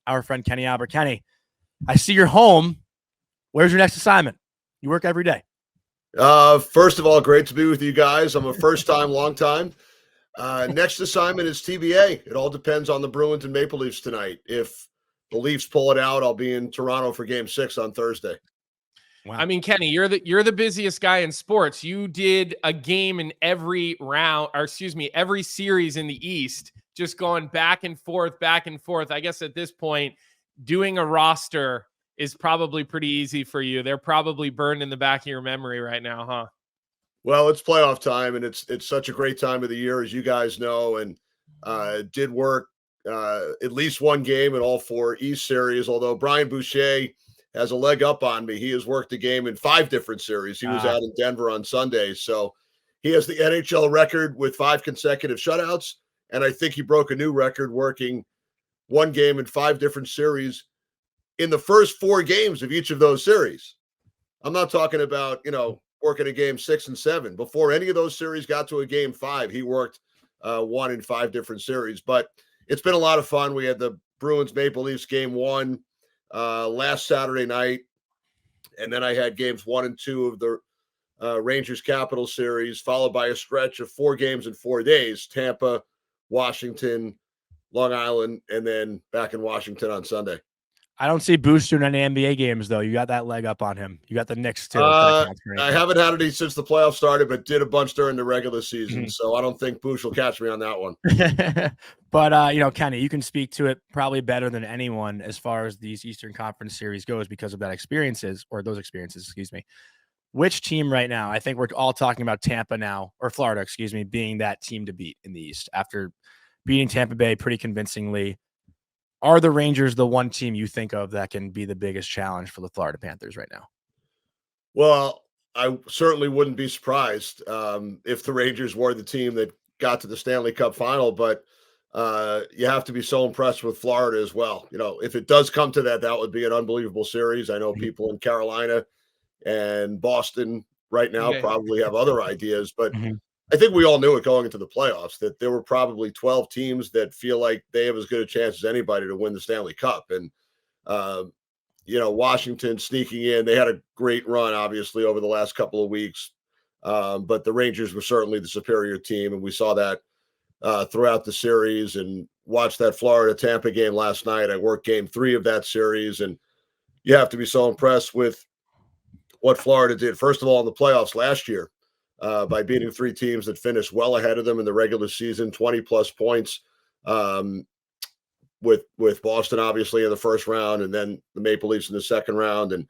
our friend Kenny Albert. Kenny, I see you're home. Where's your next assignment? You work every day. First of all, great to be with you guys. I'm a first time, long time. Next assignment is TBA. It all depends on the Bruins and Maple Leafs tonight. If the Leafs pull it out, I'll be in Toronto for Game 6 on Thursday. Wow. I mean, Kenny, you're the busiest guy in sports. You did a game in every every series in the East, just going back and forth, back and forth. I guess at this point, doing a roster is probably pretty easy for you. They're probably burned in the back of your memory right now, huh? Well, it's playoff time, and it's such a great time of the year, as you guys know, and did work at least one game in all 4 East series, although Brian Boucher has a leg up on me. He has worked the game in 5 different series. He was out in Denver on Sunday, so he has the NHL record with 5 consecutive shutouts, and I think he broke a new record working one game in 5 different series in the first 4 games of each of those series. I'm not talking about, working a game 6 and 7. Before any of those series got to a game 5, he worked 1 in 5 different series. But it's been a lot of fun. We had the Bruins Maple Leafs game 1 last Saturday night, and then I had games 1 and 2 of the Rangers Capitals series, followed by a stretch of 4 games in 4 days: Tampa, Washington, Long Island, and then back in Washington on Sunday. I don't see Boucher in any NBA games, though. You got that leg up on him. You got the Knicks, too. I haven't had any since the playoffs started, but did a bunch during the regular season. Mm-hmm. So I don't think Boucher will catch me on that one. But, Kenny, you can speak to it probably better than anyone as far as these Eastern Conference series goes because of those experiences, excuse me. Which team right now? I think we're all talking about Tampa now, or Florida, being that team to beat in the East after beating Tampa Bay pretty convincingly. Are the Rangers the one team you think of that can be the biggest challenge for the Florida Panthers right now? Well, I certainly wouldn't be surprised if the Rangers were the team that got to the Stanley Cup final, but you have to be so impressed with Florida as well. If it does come to that, that would be an unbelievable series. I know people in Carolina and Boston right now probably have other ideas, but I think we all knew it going into the playoffs that there were probably 12 teams that feel like they have as good a chance as anybody to win the Stanley Cup. And, Washington sneaking in, they had a great run, obviously, over the last couple of weeks. But the Rangers were certainly the superior team. And we saw that throughout the series and watched that Florida-Tampa game last night. I worked game 3 of that series. And you have to be so impressed with what Florida did, first of all, in the playoffs last year. By beating 3 teams that finished well ahead of them in the regular season, 20-plus points, with Boston obviously in the first round, and then the Maple Leafs in the second round. And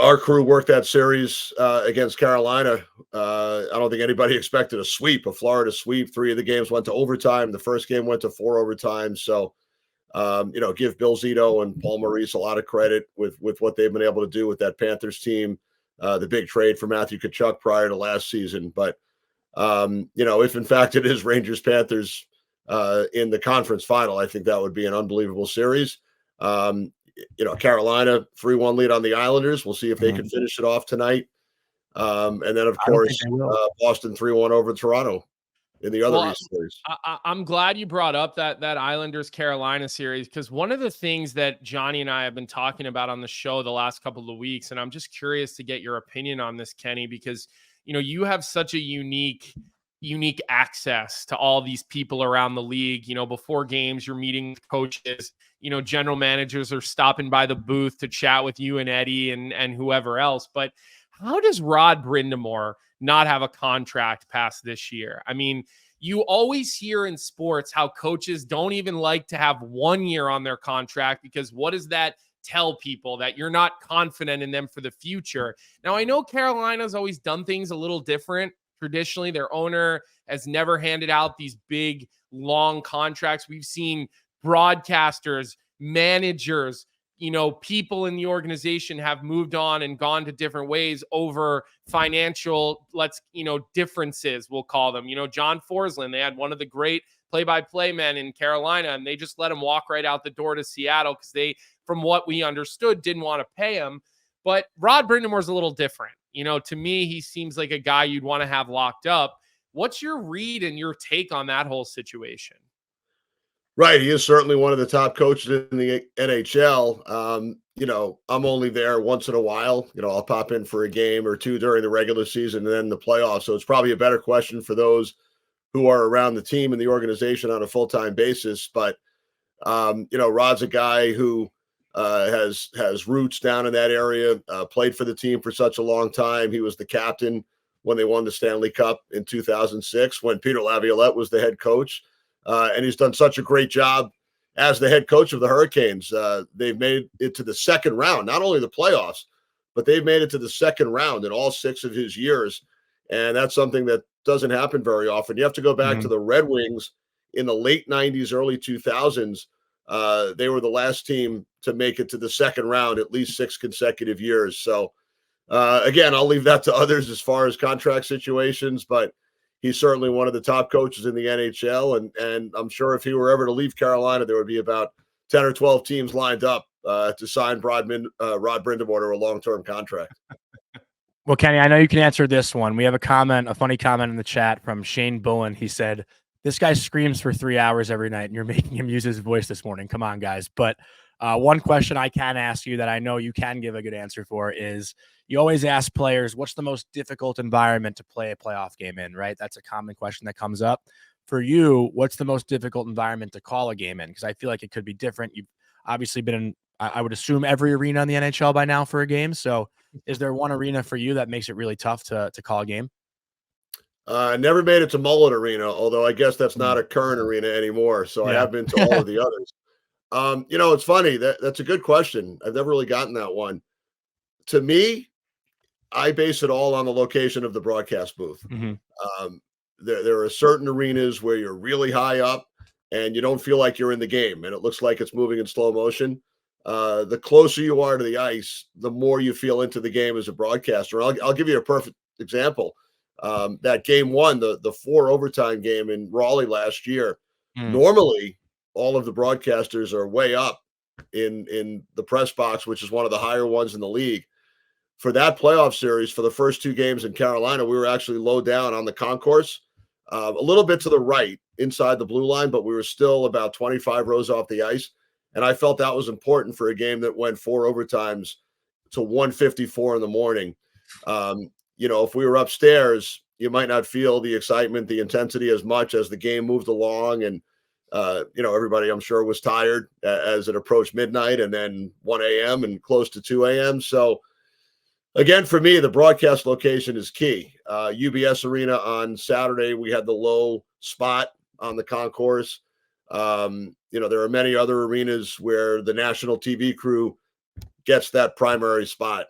our crew worked that series against Carolina. I don't think anybody expected a Florida sweep. 3 of the games went to overtime. The first game went to 4 overtimes. So, give Bill Zito and Paul Maurice a lot of credit with what they've been able to do with that Panthers team. The big trade for Matthew Tkachuk prior to last season. But, if in fact it is Rangers-Panthers in the conference final, I think that would be an unbelievable series. Carolina, 3-1 lead on the Islanders. We'll see if they can finish it off tonight. And then, of course, Boston 3-1 over Toronto in the other East series. I'm glad you brought up that Islanders-Carolina series, because one of the things that Jonny and I have been talking about on the show the last couple of weeks, and I'm just curious to get your opinion on this, Kenny, because, you have such a unique access to all these people around the league. Before games, you're meeting with coaches, general managers are stopping by the booth to chat with you and Eddie and whoever else. But how does Rod Brind'Amour not have a contract past this year? I mean, you always hear in sports how coaches don't even like to have 1 year on their contract, because what does that tell people? That you're not confident in them for the future. Now, I know Carolina's always done things a little different. Traditionally, their owner has never handed out these big, long contracts. We've seen broadcasters, managers, people in the organization have moved on and gone to different ways over financial, differences, we'll call them. John Forsland, they had one of the great play-by-play men in Carolina, and they just let him walk right out the door to Seattle because they, from what we understood, didn't want to pay him. But Rod Brind'Amour's a little different. To me, he seems like a guy you'd want to have locked up. What's your read and your take on that whole situation? Right, he is certainly one of the top coaches in the NHL. I'm only there once in a while. I'll pop in for a game or two during the regular season and then the playoffs. So it's probably a better question for those who are around the team and the organization on a full-time basis. But Rod's a guy who has roots down in that area. Played for the team for such a long time. He was the captain when they won the Stanley Cup in 2006, when Peter Laviolette was the head coach, and he's done such a great job as the head coach of the Hurricanes. They've made it to the second round, not only the playoffs, but they've made it to the second round in all 6 of his years, and that's something that doesn't happen very often. You have to go back to the Red Wings in the late 90s, early 2000s. They were the last team to make it to the second round at least 6 consecutive years. So, again, I'll leave that to others as far as contract situations, but he's certainly one of the top coaches in the NHL. And I'm sure if he were ever to leave Carolina, there would be about 10 or 12 teams lined up to sign Rod Brind'Amour to a long-term contract. Well, Kenny, I know you can answer this one. We have a funny comment in the chat from Shane Bullen. He said, "This guy screams for 3 hours every night, and you're making him use his voice this morning. Come on, guys." But one question I can ask you that I know you can give a good answer for is, you always ask players, what's the most difficult environment to play a playoff game in, right? That's a common question that comes up. For you, what's the most difficult environment to call a game in? Because I feel like it could be different. You've obviously been in, I would assume, every arena in the NHL by now for a game. So is there one arena for you that makes it really tough to call a game? Never made it to Mullet Arena, although I guess that's not a current arena anymore. So I Yeah. have been to all of the others. It's funny. That's a good question. I've never really gotten that one. To me, I base it all on the location of the broadcast booth. Mhm. There are certain arenas where you're really high up and you don't feel like you're in the game and it looks like it's moving in slow motion. The closer you are to the ice, the more you feel into the game as a broadcaster. I'll give you a perfect example. That game 1, the 4 overtime game in Raleigh last year. Normally, all of the broadcasters are way up in the press box, which is one of the higher ones in the league. For that playoff series, for the first 2 games in Carolina, we were actually low down on the concourse, a little bit to the right inside the blue line, but we were still about 25 rows off the ice. And I felt that was important for a game that went 4 overtimes to 1:54 in the morning. If we were upstairs, you might not feel the excitement, the intensity as much as the game moved along. And, everybody, I'm sure, was tired as it approached midnight and then 1 a.m. and close to 2 a.m. So, again, for me, the broadcast location is key. UBS Arena on Saturday, we had the low spot on the concourse. There are many other arenas where the national TV crew gets that primary spot.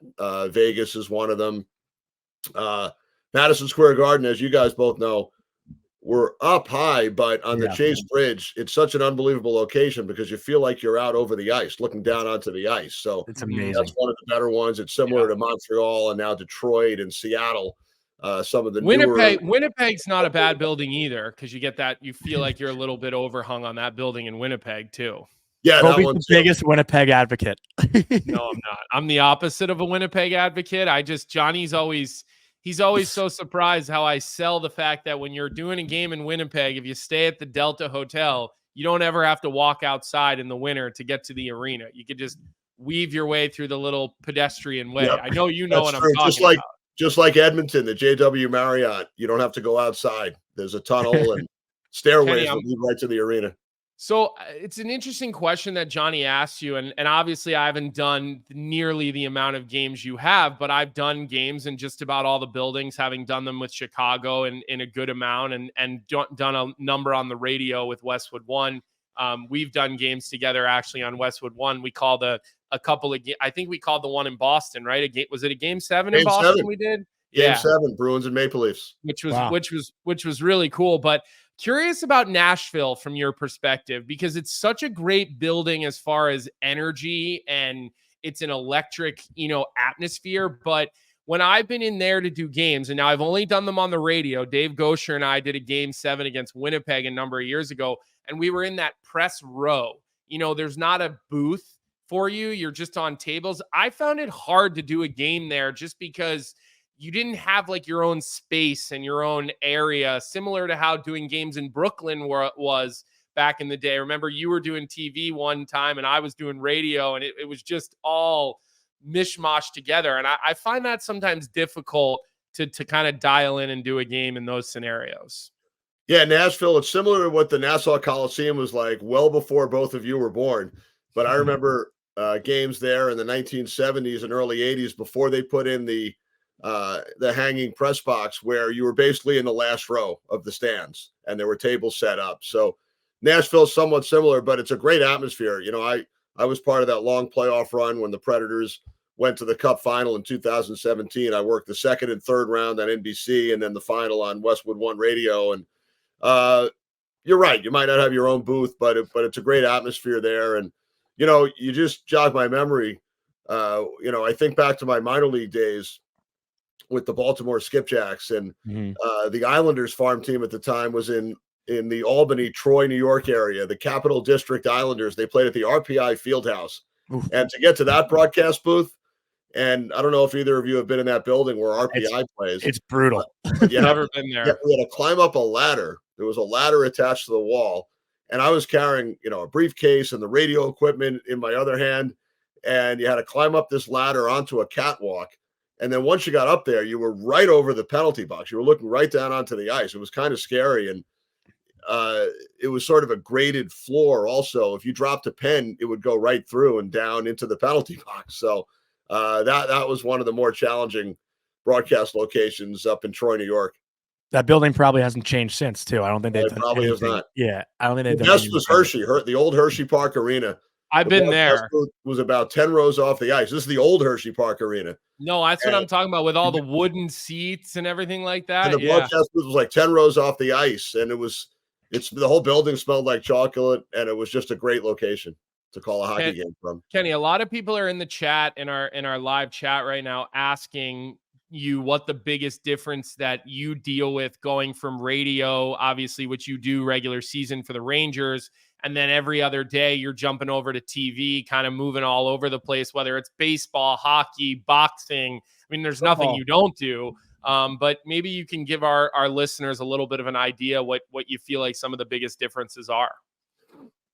Vegas is one of them. Madison Square Garden, as you guys both know, we're up high, but on the Chase Bridge, it's such an unbelievable location because you feel like you're out over the ice, looking down onto the ice. So It's amazing. that's one of the better ones. It's similar to Montreal and now Detroit and Seattle. Some of the Winnipeg's not a bad building either, because you get that, you feel like you're a little bit overhung on that building in Winnipeg too. Yeah, Colby's the biggest Winnipeg advocate. No, I'm not. I'm the opposite of a Winnipeg advocate. Johnny's always so surprised how I sell the fact that when you're doing a game in Winnipeg, if you stay at the Delta Hotel, you don't ever have to walk outside in the winter to get to the arena. You could just weave your way through the little pedestrian way. I know you know what I'm talking about. Just like Edmonton, the JW Marriott, you don't have to go outside. There's a tunnel and stairways that lead right to the arena. So it's an interesting question that Jonny asked you. And obviously I haven't done nearly the amount of games you have, but I've done games in just about all the buildings, having done them with Chicago in a good amount and done a number on the radio with Westwood One. We've done games together actually on Westwood One. We called a couple of, I think we called the one in Boston, right? Was it a game 7 in Boston we did? Game 7, Bruins and Maple Leafs. Which was really cool. But curious about Nashville from your perspective, because it's such a great building as far as energy and it's an electric, atmosphere. But when I've been in there to do games, and now I've only done them on the radio, Dave Boucher and I did a game 7 against Winnipeg a number of years ago, and we were in that press row. There's not a booth for you. You're just on tables. I found it hard to do a game there just because you didn't have like your own space and your own area, similar to how doing games in Brooklyn was back in the day. I remember you were doing TV one time and I was doing radio, and it was just all mishmash together. And I find that sometimes difficult to kind of dial in and do a game in those scenarios. Yeah, Nashville, it's similar to what the Nassau Coliseum was like well before both of you were born. But I remember games there in the 1970s and early 80s before they put in the hanging press box, where you were basically in the last row of the stands and there were tables set up. So Nashville's somewhat similar, but it's a great atmosphere. You know, I was part of that long playoff run when the Predators went to the Cup final in 2017. I worked the second and third round on NBC and then the final on Westwood One Radio. And you're right. You might not have your own booth, but it's a great atmosphere there. And, you know, you just jogged my memory. You know, I think back to my minor league days with the Baltimore Skipjacks, and the Islanders farm team at the time was in the Albany, Troy, New York area, the Capital District Islanders. They played at the RPI Fieldhouse. Oof. And to get to that broadcast booth, and I don't know if either of you have been in that building where RPI plays. It's brutal. You never been there. We had to climb up a ladder. There was a ladder attached to the wall, and I was carrying, you know, a briefcase and the radio equipment in my other hand, and you had to climb up this ladder onto a catwalk. And then once you got up there, you were right over the penalty box. You were looking right down onto the ice. It was kind of scary, and it was sort of a graded floor. Also, if you dropped a pen, it would go right through and down into the penalty box. So that was one of the more challenging broadcast locations up in Troy, New York. That building probably hasn't changed since, too. I don't think they've done probably anything. Has not. Yeah, I don't think they've the done. Best was Hershey, the old Hershey Park Arena. I've been there. Was about 10 rows off the ice. This is the old Hershey Park Arena. No, that's what I'm talking about, with all the wooden seats and everything like that. And the broadcast booth was like 10 rows off the ice, and it's the whole building smelled like chocolate, and it was just a great location to call a hockey game from. Kenny, a lot of people are in the chat, in our live chat right now, asking you what the biggest difference that you deal with going from radio, obviously, which you do regular season for the Rangers, and then every other day you're jumping over to TV, kind of moving all over the place, whether it's baseball, hockey, boxing. I mean, there's nothing you don't do. But maybe you can give our listeners a little bit of an idea what you feel like some of the biggest differences are.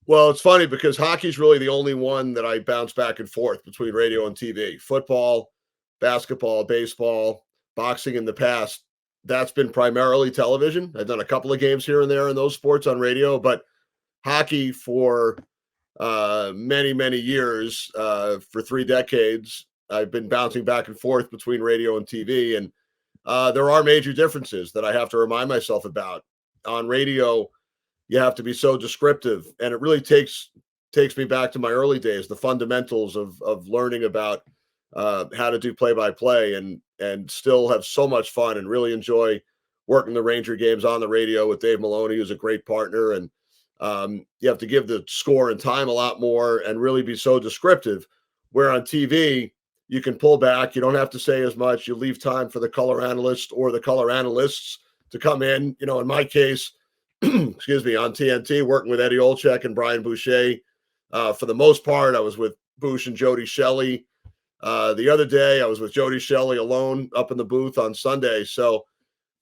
Well, it's funny because hockey's really the only one that I bounce back and forth between radio and TV. Football, basketball, baseball, boxing in the past, that's been primarily television. I've done a couple of games here and there in those sports on radio, but hockey for many, many years, for 3 decades, I've been bouncing back and forth between radio and TV. And there are major differences that I have to remind myself about. On radio, you have to be so descriptive, and it really takes me back to my early days, the fundamentals of learning about how to do play-by-play, and still have so much fun and really enjoy working the Ranger games on the radio with Dave Maloney, who's a great partner. And you have to give the score and time a lot more and really be so descriptive, where on TV, you can pull back. You don't have to say as much. You leave time for the color analyst or the color analysts to come in. You know, in my case, excuse me, on TNT, working with Eddie Olczyk and Brian Boucher. For the most part, I was with Boucher and Jody Shelley. The other day, I was with Jody Shelley alone up in the booth on Sunday. So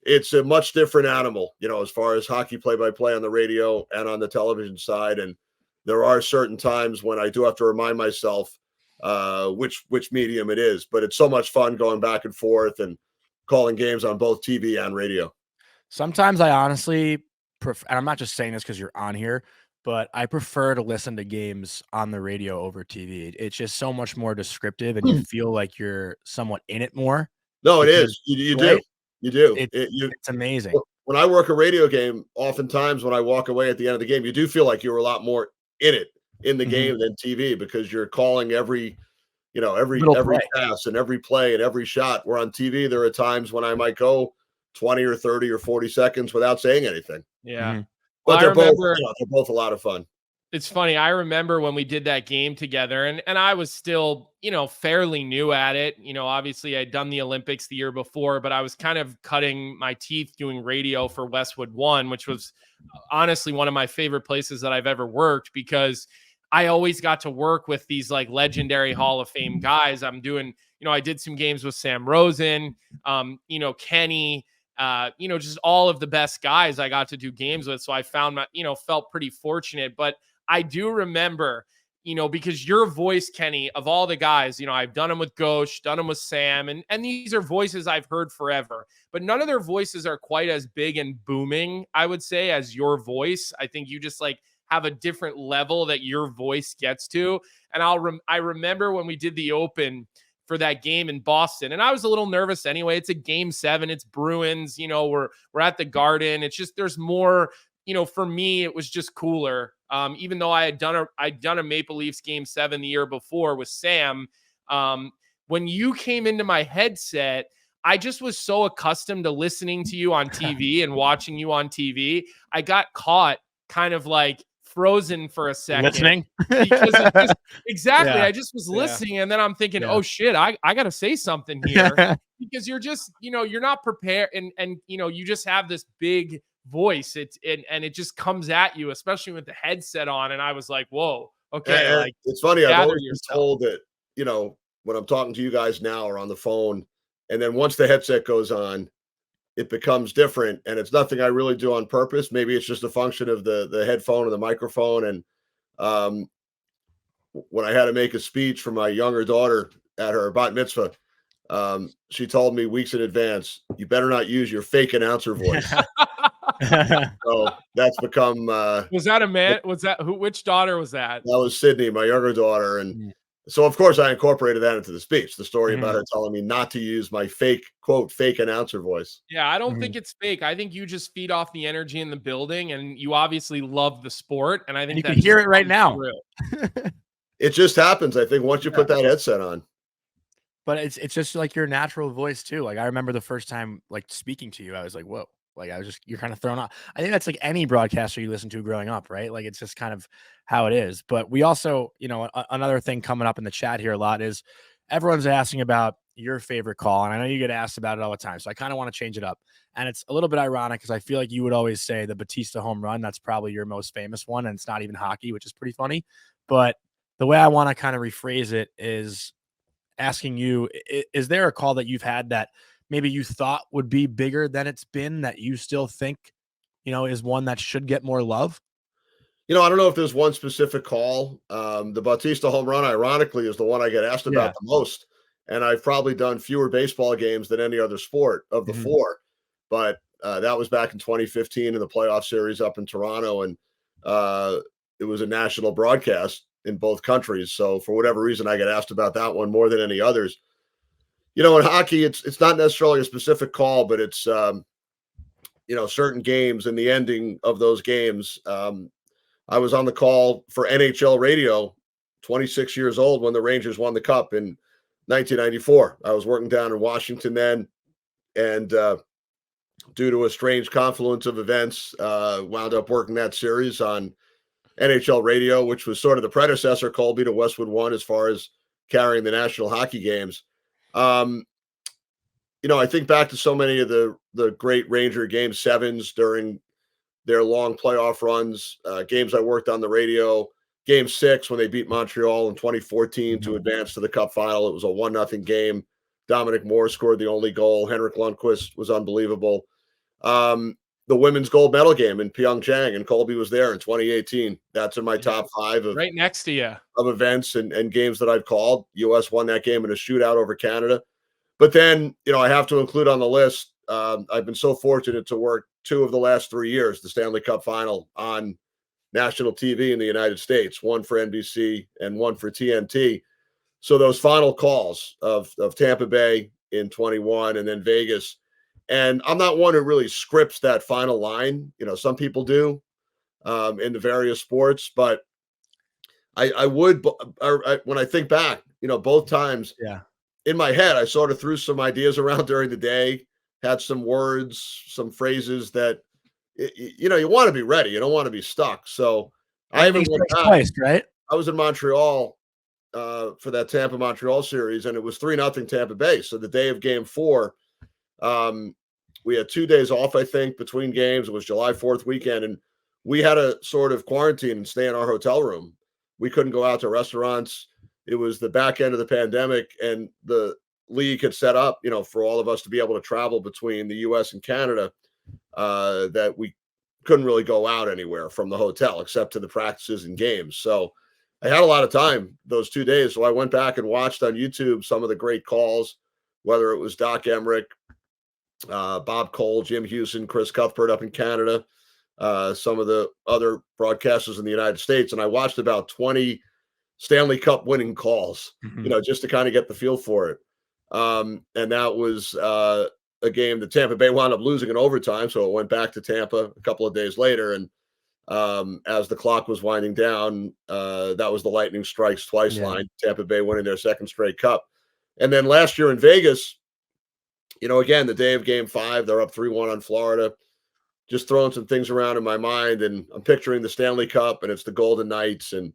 it's a much different animal, you know, as far as hockey play-by-play on the radio and on the television side. And there are certain times when I do have to remind myself which medium it is. But it's so much fun going back and forth and calling games on both TV and radio. Sometimes I honestly prefer, and I'm not just saying this because you're on here, but I prefer to listen to games on the radio over TV. It's just so much more descriptive, and you feel like you're somewhat in it more. No, it is. You do. You do. It's amazing. When I work a radio game, oftentimes when I walk away at the end of the game, you do feel like you're a lot more in the game than TV, because you're calling every pass and every play and every shot. Where on TV, there are times when I might go 20 or 30 or 40 seconds without saying anything. Yeah. But they're both a lot of fun. It's funny. I remember when we did that game together, and I was still, fairly new at it. Obviously I'd done the Olympics the year before, but I was kind of cutting my teeth doing radio for Westwood One, which was honestly one of my favorite places that I've ever worked, because I always got to work with these like legendary Hall of Fame guys. I'm doing, I did some games with Sam Rosen, Kenny, just all of the best guys I got to do games with. So I found felt pretty fortunate. But I do remember, because your voice, Kenny, of all the guys, I've done them with Ghosh, done them with Sam, and these are voices I've heard forever, but none of their voices are quite as big and booming, I would say, as your voice. I think you just like have a different level that your voice gets to. And I remember when we did the Open for that game in Boston, and I was a little nervous anyway. It's a game 7, it's Bruins, we're at the Garden. It's just, there's more, for me, it was just cooler. Even though I'd done a Maple Leafs game 7 the year before with Sam. When you came into my headset, I just was so accustomed to listening to you on TV and watching you on TV. I got caught kind of like frozen for a second. Listening? Because exactly. Yeah. I just was listening, and then I'm thinking, Yeah. oh shit, I got to say something here. Because you're just, you're not prepared, and you just have this big voice. And it just comes at you, especially with the headset on. And I was like, whoa, okay. And like, it's funny, I've always been yourself. told that, when I'm talking to you guys now or on the phone, and then once the headset goes on, it becomes different. And it's nothing I really do on purpose. Maybe it's just a function of the headphone and the microphone. And when I had to make a speech for my younger daughter at her bat mitzvah, she told me weeks in advance, you better not use your fake announcer voice. So that's become was that a man? Was that which daughter was that? That was Sydney, my younger daughter. And so of course I incorporated that into the speech, the story about her telling me not to use my quote fake announcer voice. Yeah, I don't think it's fake. I think you just feed off the energy in the building, and you obviously love the sport. And I think you can hear it right now. It just happens, I think, once you put that headset on. But it's just like your natural voice too. Like I remember the first time like speaking to you, I was like, whoa. Like you're kind of thrown off. I think that's like any broadcaster you listen to growing up, right? Like it's just kind of how it is. But we also, another thing coming up in the chat here a lot is everyone's asking about your favorite call. And I know you get asked about it all the time. So I kind of want to change it up. And it's a little bit ironic because I feel like you would always say the Batista home run. That's probably your most famous one. And it's not even hockey, which is pretty funny. But the way I want to kind of rephrase it is asking you, is there a call that you've had that maybe you thought would be bigger than it's been that you still think, is one that should get more love? I don't know if there's one specific call. The Bautista home run, ironically, is the one I get asked about the most. And I've probably done fewer baseball games than any other sport of the four. But that was back in 2015 in the playoff series up in Toronto. And it was a national broadcast in both countries. So for whatever reason, I get asked about that one more than any others. In hockey, it's not necessarily a specific call, but it's, certain games and the ending of those games. I was on the call for NHL radio, 26 years old, when the Rangers won the Cup in 1994. I was working down in Washington then, and due to a strange confluence of events, wound up working that series on NHL radio, which was sort of the predecessor, Colby, to Westwood One as far as carrying the national hockey games. I think back to so many of the great Ranger game 7s during their long playoff runs, games I worked on the radio, game 6 when they beat Montreal in 2014 to advance to the Cup final. It was a 1-0 game. Dominic Moore scored the only goal. Henrik Lundqvist was unbelievable. The women's gold medal game in Pyeongchang, and Colby was there in 2018. That's in my top 5 of right next to you of events and games that I've called. U.S. won that game in a shootout over Canada. But then, I have to include on the list, I've been so fortunate to work 2 of the last 3 years, the Stanley Cup final on national TV in the United States, one for NBC and one for TNT. So those final calls of Tampa Bay in 21 and then Vegas. And I'm not one who really scripts that final line. Some people do in the various sports, but I would, when I think back, both times, in my head, I sort of threw some ideas around during the day, had some words, some phrases that, you want to be ready. You don't want to be stuck. So I haven't went back. Twice, right? I was in Montreal for that Tampa Montreal series, and it was 3-0 Tampa Bay. So the day of game 4, we had 2 days off, I think, between games. It was July 4th weekend, and we had a sort of quarantine and stay in our hotel room. We couldn't go out to restaurants. It was the back end of the pandemic, and the league had set up, for all of us to be able to travel between the U.S. and Canada, that we couldn't really go out anywhere from the hotel except to the practices and games. So I had a lot of time those 2 days. So I went back and watched on YouTube some of the great calls, whether it was Doc Emmerich, Bob Cole, Jim Houston, Chris Cuthbert up in Canada, some of the other broadcasters in the United States. And I watched about 20 Stanley Cup winning calls, just to kind of get the feel for it. And that was a game that Tampa Bay wound up losing in overtime. So it went back to Tampa a couple of days later. And as the clock was winding down, that was the lightning strikes twice line, Tampa Bay winning their second straight cup. And then last year in Vegas, again, the day of game 5, they're up 3-1 on Florida, just throwing some things around in my mind. And I'm picturing the Stanley Cup, and it's the Golden Knights. And,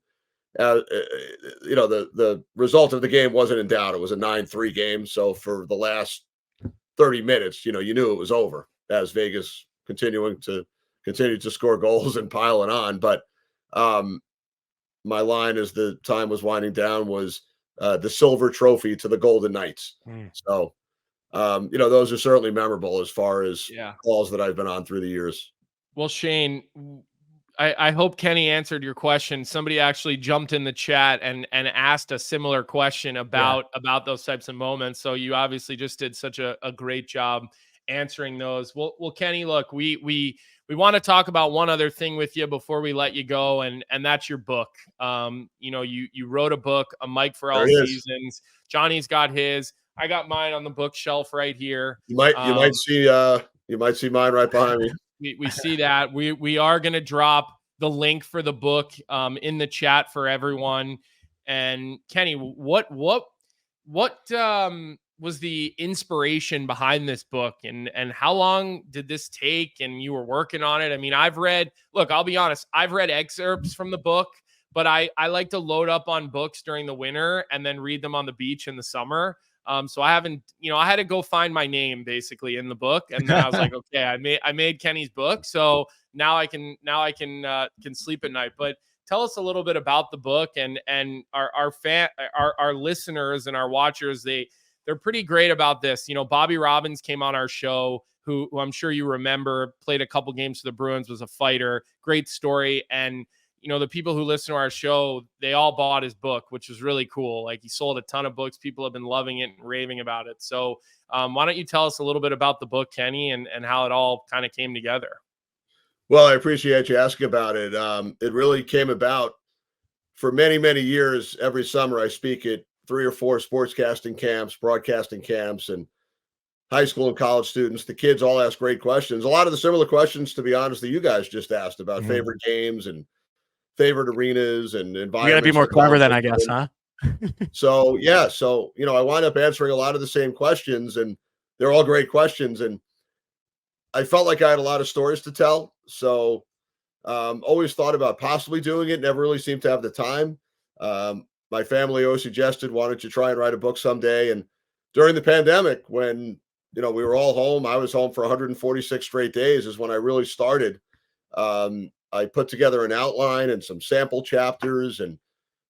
the result of the game wasn't in doubt. It was a 9-3 game. So for the last 30 minutes, you knew it was over as Vegas continued to score goals and piling on. But my line as the time was winding down was the silver trophy to the Golden Knights. So, those are certainly memorable as far as calls that I've been on through the years. Well, Shane, I hope Kenny answered your question. Somebody actually jumped in the chat and asked a similar question about those types of moments. So you obviously just did such a great job answering those. Well, Kenny, look, we want to talk about one other thing with you before we let you go, and that's your book. You wrote a book, A Mike for All Seasons. Johnny's got his. I got mine on the bookshelf right here. You might see mine right behind me. We see that. We are going to drop the link for the book in the chat for everyone. And Kenny, what was the inspiration behind this book, and how long did this take, and you were working on it? I mean, I'll be honest, I've read excerpts from the book, but I like to load up on books during the winter and then read them on the beach in the summer. So I haven't, I had to go find my name basically in the book. And then I was like, okay, I made Kenny's book. So now I can sleep at night. But tell us a little bit about the book, and our listeners and our watchers, they're pretty great about this. Bobby Robbins came on our show, who I'm sure you remember, played a couple games for the Bruins, was a fighter, great story. And the people who listen to our show, they all bought his book, which was really cool. Like, he sold a ton of books. People have been loving it and raving about it. So why don't you tell us a little bit about the book, Kenny, and how it all kind of came together? Well, I appreciate you asking about it. It really came about for many, many years. Every summer I speak at 3 or 4 sportscasting camps, broadcasting camps, and high school and college students. The kids all ask great questions. A lot of the similar questions, to be honest, that you guys just asked about favorite games and favorite arenas and environments. You got to be more clever than, I guess, huh? So I wind up answering a lot of the same questions, and they're all great questions. And I felt like I had a lot of stories to tell. So always thought about possibly doing it. Never really seemed to have the time. My family always suggested, why don't you try and write a book someday? And during the pandemic, when, we were all home, I was home for 146 straight days, is when I really started. I put together an outline and some sample chapters and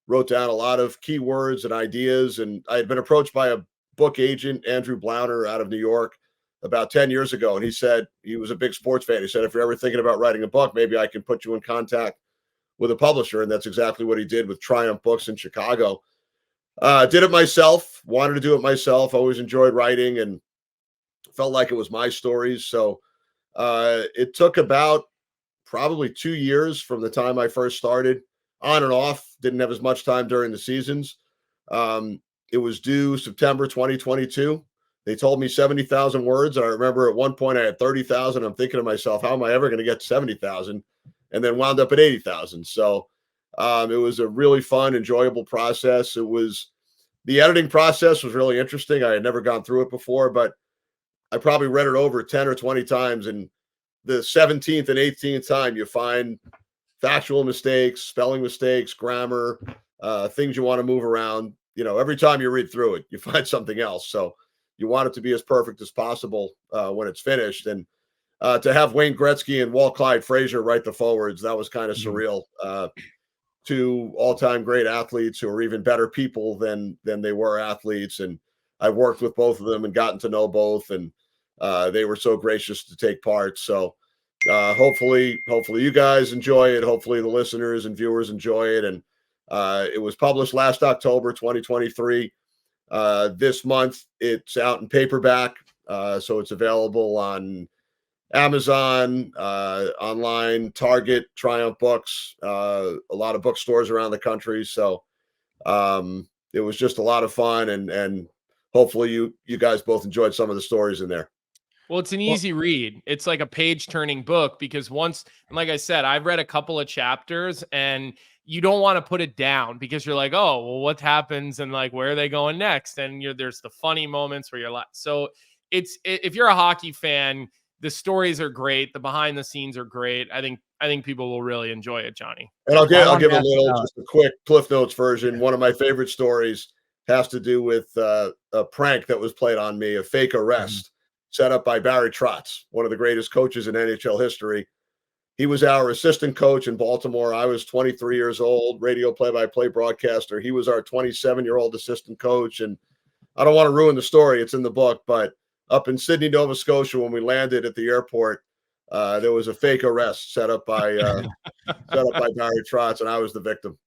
wrote down a lot of keywords and ideas. And I had been approached by a book agent, Andrew Blauner, out of New York, about 10 years ago. And he said, he was a big sports fan. He said, if you're ever thinking about writing a book, maybe I can put you in contact with a publisher. And that's exactly what he did with Triumph Books in Chicago. Did it myself, wanted to do it myself. Always enjoyed writing and felt like it was my stories. So it took about probably 2 years from the time I first started, on and off. Didn't have as much time during the seasons. It was due September 2022. They told me 70,000 words. And I remember at one point I had 30,000. I'm thinking to myself, how am I ever going to get 70,000? And then wound up at 80,000. So it was a really fun, enjoyable process. The editing process was really interesting. I had never gone through it before, but I probably read it over 10 or 20 times. And the 17th and 18th time, you find factual mistakes, spelling mistakes, grammar, things you want to move around. Every time you read through it, you find something else. So you want it to be as perfect as possible when it's finished. And to have Wayne Gretzky and Walt Clyde Frazier write the forwards, that was kind of surreal. 2 all-time great athletes who are even better people than they were athletes. And I've worked with both of them and gotten to know both, and they were so gracious to take part. So hopefully you guys enjoy it. Hopefully the listeners and viewers enjoy it. And it was published last October 2023. This month it's out in paperback, so it's available on Amazon, online, Target, Triumph Books, a lot of bookstores around the country. So it was just a lot of fun, and hopefully you guys both enjoyed some of the stories in there. Well, it's an easy read. It's like a page-turning book because and like I said, I've read a couple of chapters, and you don't want to put it down because you're like, oh, well, what happens and like where are they going next? And there's the funny moments where you're like, so if you're a hockey fan, the stories are great, the behind the scenes are great. I think people will really enjoy it, Jonny. And I'll give just a quick Cliff Notes version. One of my favorite stories has to do with a prank that was played on me, a fake arrest set up by Barry Trotz, one of the greatest coaches in NHL history. He was our assistant coach in Baltimore. I was 23 years old, radio play-by-play broadcaster. He was our 27-year-old assistant coach. And I don't want to ruin the story. It's in the book. But up in Sydney, Nova Scotia, when we landed at the airport, there was a fake arrest set up by Barry Trotz, and I was the victim.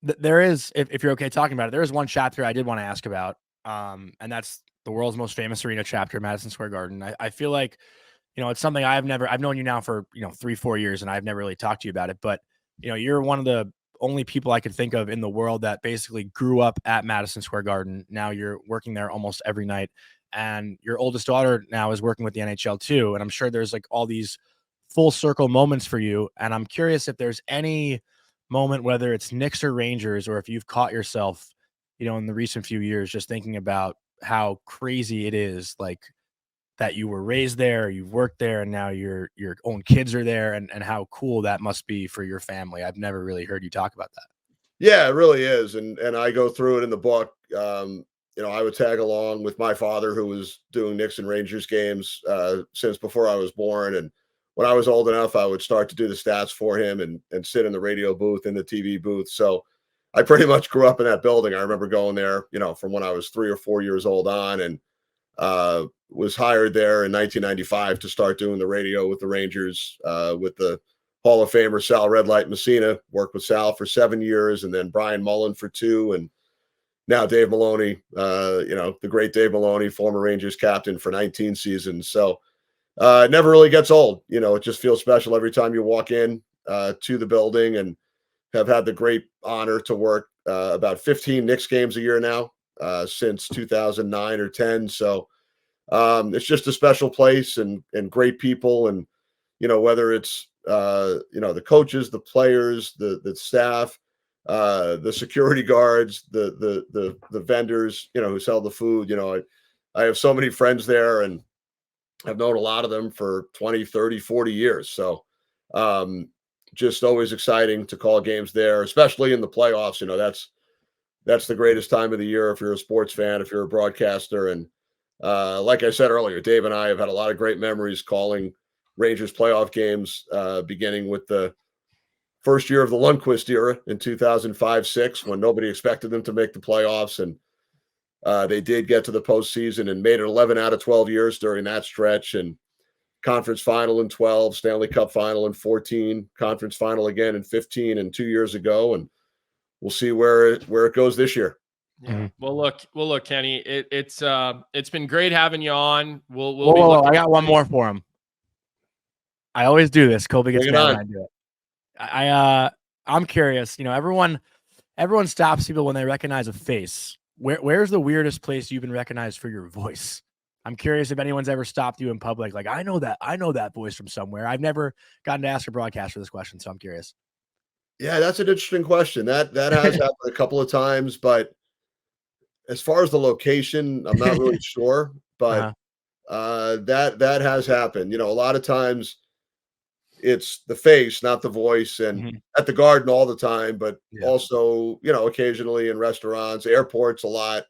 There is, if you're okay talking about it, there is one chapter I did want to ask about, and that's the world's most famous arena chapter, Madison Square Garden. I feel like, it's something I've known you now for, 3-4 years, and I've never really talked to you about it, but, you're one of the only people I could think of in the world that basically grew up at Madison Square Garden. Now you're working there almost every night, and your oldest daughter now is working with the NHL too. And I'm sure there's like all these full circle moments for you. And I'm curious if there's any moment, whether it's Knicks or Rangers, or if you've caught yourself, in the recent few years, just thinking about how crazy it is, like that you were raised there, you've worked there, and now your own kids are there, and how cool that must be for your family. I've never really heard you talk about that. Yeah, it really is. And I go through it in the book. I would tag along with my father, who was doing Knicks and Rangers games since before I was born. And when I was old enough, I would start to do the stats for him and sit in the radio booth, in the TV booth. So I pretty much grew up in that building. I remember going there, from when I was 3 or 4 years old on, and was hired there in 1995 to start doing the radio with the Rangers, with the Hall of Famer Sal Red Light Messina. Worked with Sal for 7 years, and then Brian Mullen for 2, and now Dave Maloney, the great Dave Maloney, former Rangers captain for 19 seasons. So it never really gets old. It just feels special every time you walk in to the building, and have had the great honor to work about 15 Knicks games a year now since 2009 or 10. So it's just a special place, and great people. And, whether it's, the coaches, the players, the staff, the security guards, the vendors, who sell the food, I have so many friends there, and I've known a lot of them for 20, 30, 40 years. So just always exciting to call games there, especially in the playoffs. That's the greatest time of the year if you're a sports fan, if you're a broadcaster. And like I said earlier, Dave and I have had a lot of great memories calling Rangers playoff games, beginning with the first year of the Lundqvist era in 2005-06, when nobody expected them to make the playoffs. And they did get to the postseason and made it 11 out of 12 years during that stretch. And conference final in 12, Stanley Cup final in 14, conference final again in 15, and 2 years ago. And we'll see where it goes this year. Yeah. Well, look, Kenny, it's been great having you on. Whoa, I got one more for him. I always do this. Colby gets mad when I do it. I'm curious. Everyone stops people when they recognize a face. Where's the weirdest place you've been recognized for your voice? I'm curious if anyone's ever stopped you in public. Like, I know that voice from somewhere. I've never gotten to ask a broadcaster this question, so I'm curious. Yeah, that's an interesting question. That has happened a couple of times, but as far as the location, I'm not really sure. But that has happened. A lot of times it's the face, not the voice, and at the Garden all the time, but also, occasionally in restaurants, airports a lot,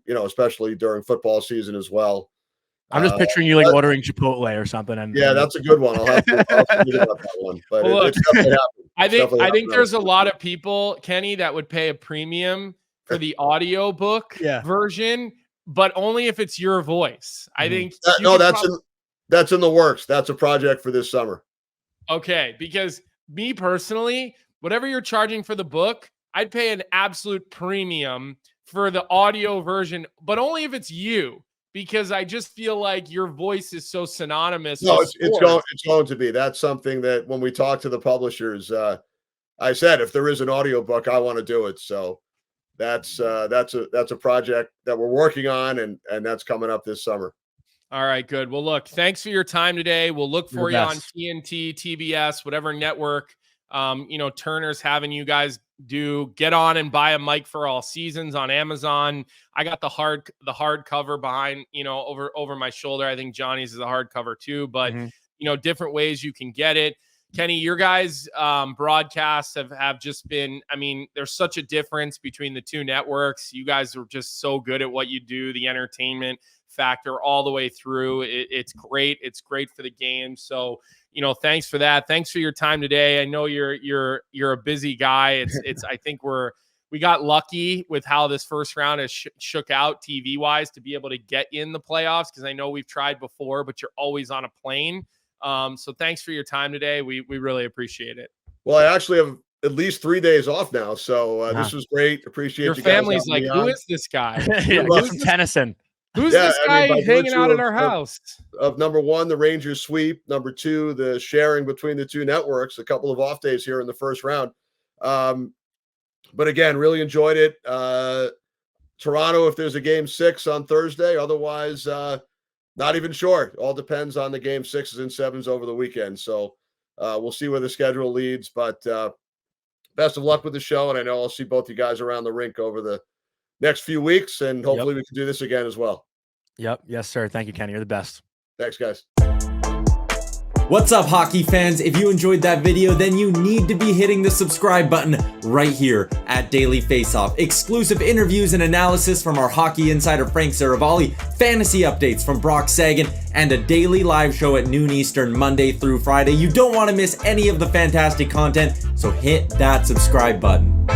especially during football season as well. I'm just picturing you like ordering Chipotle or something. And that's a good one. I'll have to think about that one. But well, it's definitely happened. I think there's a lot of people, Kenny, that would pay a premium for the audiobook version, but only if it's your voice. I think that's in the works. That's a project for this summer. Okay, because me personally, whatever you're charging for the book, I'd pay an absolute premium for the audio version, but only if it's you, because I just feel like your voice is so synonymous. No, it's going to be. That's something that when we talk to the publishers, I said, if there is an audiobook, I want to do it. So that's a project that we're working on, and that's coming up this summer. All right, good. Well, look, thanks for your time today. We'll look for you on TNT, TBS, whatever network, Turner's having you guys do. Get on and buy a mic for all seasons on Amazon. I got the hardcover behind, over my shoulder. I think Johnny's is a hardcover too, but different ways you can get it. Kenny, your guys' broadcasts have just been, there's such a difference between the two networks. You guys are just so good at what you do, the entertainment factor all the way through. It's great. It's great for the game. So, thanks for that. Thanks for your time today. I know you're a busy guy. I think we got lucky with how this first round has shook out TV wise to be able to get in the playoffs. Cause I know we've tried before, but you're always on a plane. So thanks for your time today. We really appreciate it. Well, I actually have at least 3 days off now. So this was great. Appreciate your family's like, who is this guy? Who's Tennyson? Who's this guy hanging out at our house? Of number one, the Rangers sweep. Number two, the sharing between the two networks, a couple of off days here in the first round. But again, really enjoyed it. Toronto, if there's a game 6 on Thursday, otherwise, not even sure. All depends on the game 6s and 7s over the weekend. So we'll see where the schedule leads, but best of luck with the show. And I know I'll see both you guys around the rink over the next few weeks, and hopefully we can do this again as well. Yep. Yes, sir. Thank you, Kenny. You're the best. Thanks, guys. What's up, hockey fans? If you enjoyed that video, then you need to be hitting the subscribe button right here at Daily Faceoff. Exclusive interviews and analysis from our hockey insider Frank Saravalli, fantasy updates from Brock Sagan, and a daily live show at noon Eastern, Monday through Friday. You don't want to miss any of the fantastic content, so hit that subscribe button.